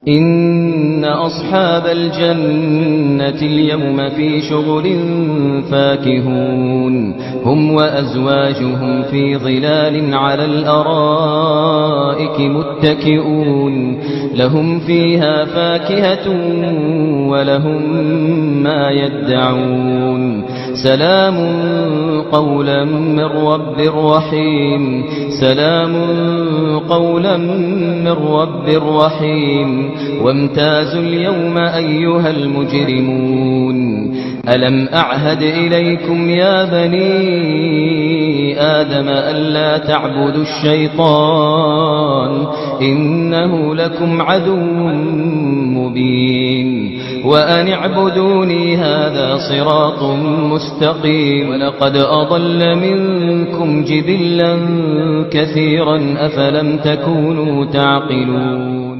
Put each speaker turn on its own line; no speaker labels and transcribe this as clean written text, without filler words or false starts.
إن أصحاب الجنة اليوم في شغل فاكهون هم وأزواجهم في ظلال على الأرائك متكئون لهم فيها فاكهة ولهم ما يدعون سلام قولا من رب رحيم سلام قولا من رب رحيم وامتازوا اليوم أيها المجرمون ألم أعهد إليكم يا بني آدم ألا تعبدوا الشيطان إنه لكم عدو مبين وأن اعبدوني هذا صراط مستقيم ولقد أضل منكم جبلا كثيرا أفلم تكونوا تعقلون